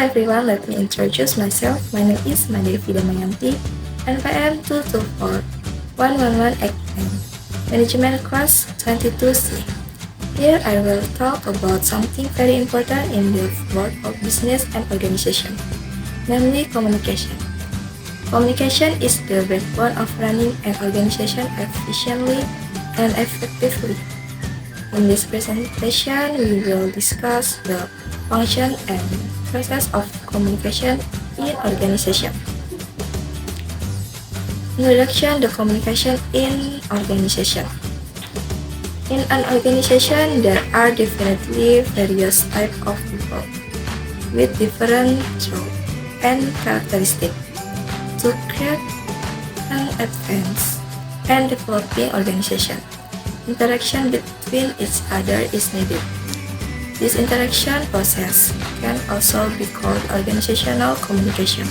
everyone, let me introduce myself. My name is Madevi Damayanti, NPM 224-11189, Management Class 22C. Here I will talk about something very important in the world of business and organization, namely communication. Communication is the backbone of running an organization efficiently and effectively. In this presentation, we will discuss the function and process of communication in organization. Introduction to communication in organization. In an organization, there are definitely various types of people with different roles and characteristics to create an advanced and developing organization. Interaction between each other is needed. This interaction process can also be called organizational communication.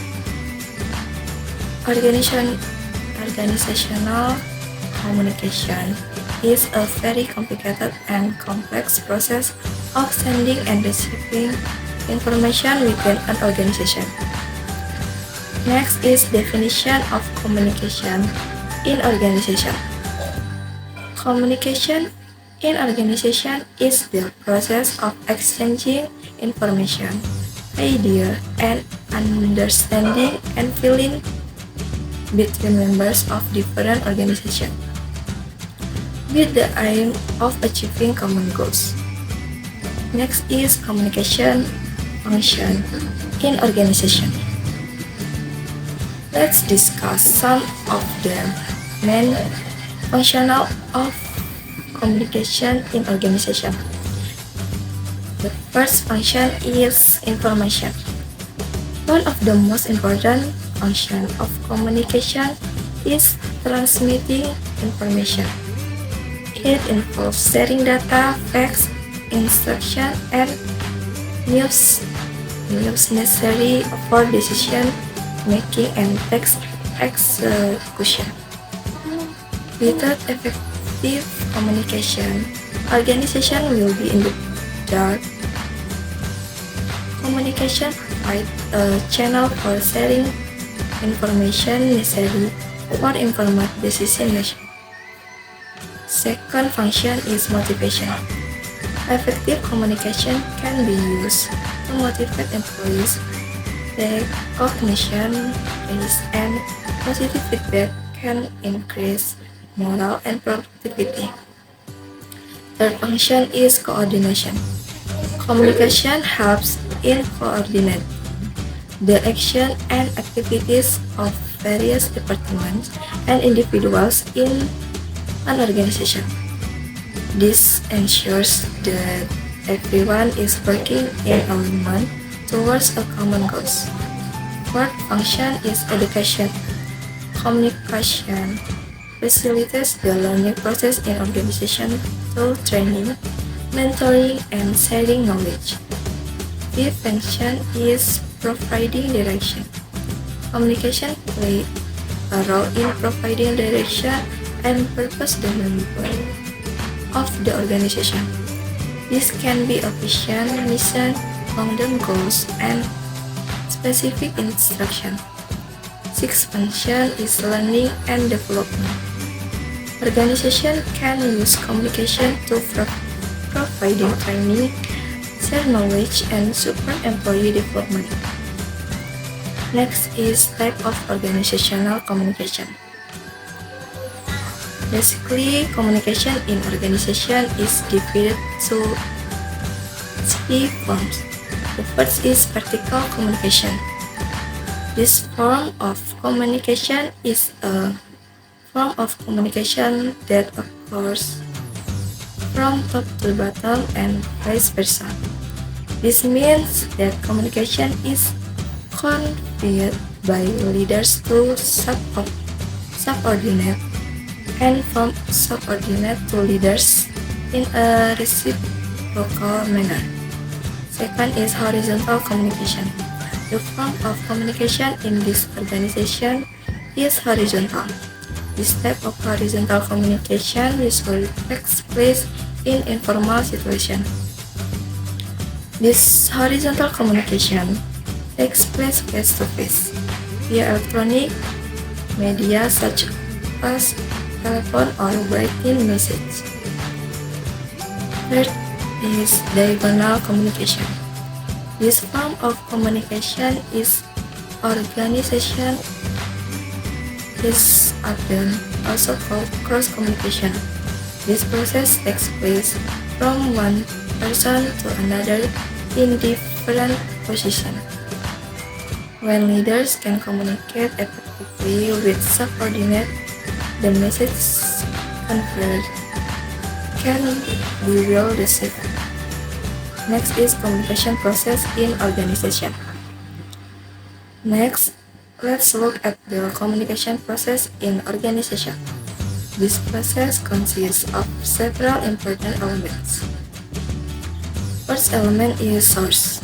Organizational communication is a very complicated and complex process of sending and receiving information within an organization. Next is definition of communication in organization. Communication in organization is the process of exchanging information, idea, and understanding and feeling between members of different organizations with the aim of achieving common goals. Next is communication function in organization. Let's discuss some of the main functional of communication in organization. The first function is information. One of the most important functions of communication is transmitting information. It involves sharing data, facts, instructions, and news necessary for decision making and task execution. Without effective communication, organization will be in the dark. Communication provides a channel for sharing information necessary for informed decision making. Second function is motivation. Effective communication can be used to motivate employees. Recognition, praise, and positive feedback can increase morale and productivity. Third function is coordination. Communication helps in coordinate the action and activities of various departments and individuals in an organization. This ensures that everyone is working in alignment towards a common goal. Fourth function is education. Communication facilitates the learning process in organization through training, mentoring, and sharing knowledge. Fifth function is providing direction. Communication plays a role in providing direction and purpose development of the organization. This can be a vision, mission, long-term goals, and specific instruction. Sixth function is learning and development. Organization can use communication to providing training, share knowledge, and support employee development. Next is type of organizational communication. Basically, communication in organization is divided to three forms. The first is vertical communication. This form of communication is a form of communication that occurs from top to bottom and vice versa. This means that communication is conveyed by leaders to subordinate and from subordinate to leaders in a reciprocal manner. Second is horizontal communication. The form of communication in this organization is horizontal. This type of horizontal communication usually takes place in informal situations. This horizontal communication takes place face-to-face via electronic media such as telephone or written message. Third is diagonal communication. This form of communication is organization is often also called cross communication. This process takes place from one person to another in different positions. When leaders can communicate effectively with subordinates, the message conveyed can be well received. Next is communication process in organization. Next, let's look at the communication process in organization. This process consists of several important elements. First element is source.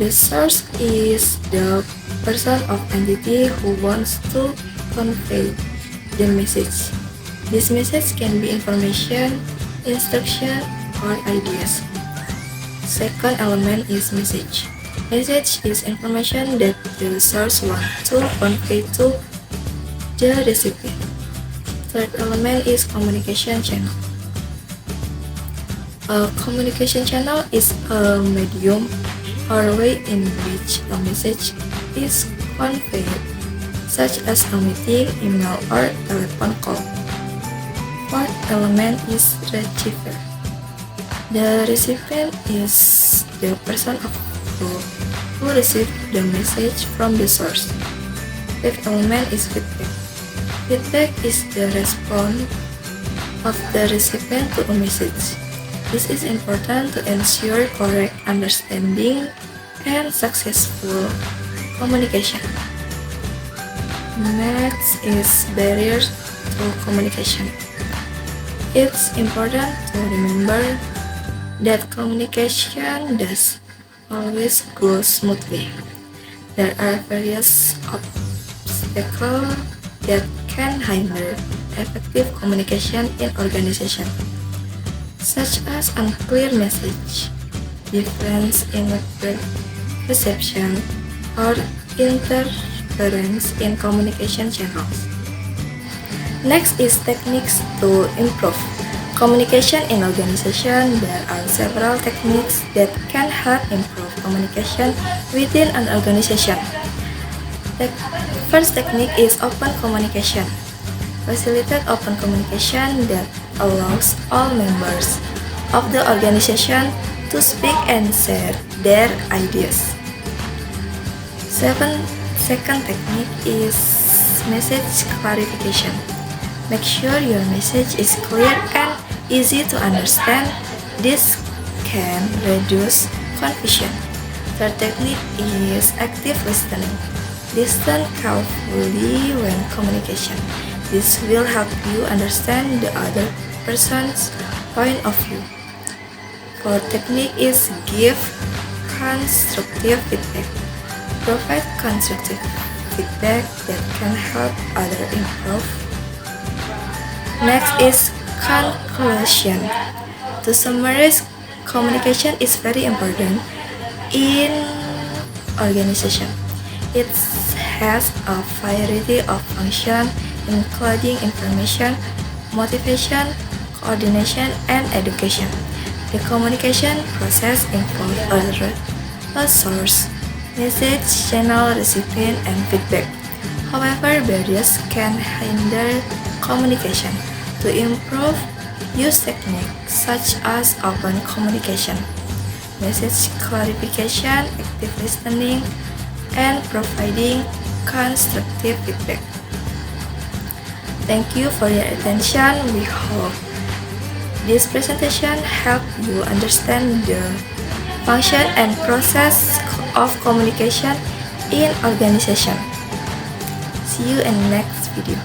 The source is the person or entity who wants to convey the message. This message can be information, instruction, or ideas. Second element is message. Message is information that the source wants to convey to the recipient. Third element is communication channel. A communication channel is a medium or way in which a message is conveyed, such as a meeting, email, or telephone call. Fourth element is receiver. The recipient is the person who received the message from the source. Fifth element is feedback. Feedback is the response of the recipient to a message. This is important to ensure correct understanding and successful communication. Next is barriers to communication. It's important to remember that communication does always go smoothly. There are various obstacles that can hinder effective communication in organization, such as unclear message, difference in perception, or interference in communication channels. Next is techniques to improve communication in organization. There are several techniques that can help improve communication within an organization. The first technique is open communication. Facilitate open communication that allows all members of the organization to speak and share their ideas. Second technique is message clarification. Make sure your message is clear and easy to understand. This can reduce confusion. Third technique is active listening. Listen carefully when communication. This will help you understand the other person's point of view. Fourth technique is give constructive feedback. Provide constructive feedback that can help others improve. Next is conclusion. To summarize, communication is very important in organization. It has a variety of functions including information, motivation, coordination, and education. The communication process involves a source, message, channel, recipient, and feedback. However, barriers can hinder communication. To improve, use techniques such as open communication, message clarification, active listening, and providing constructive feedback. Thank you for your attention. We hope this presentation helped you understand the function and process of communication in organization. See you in the next video.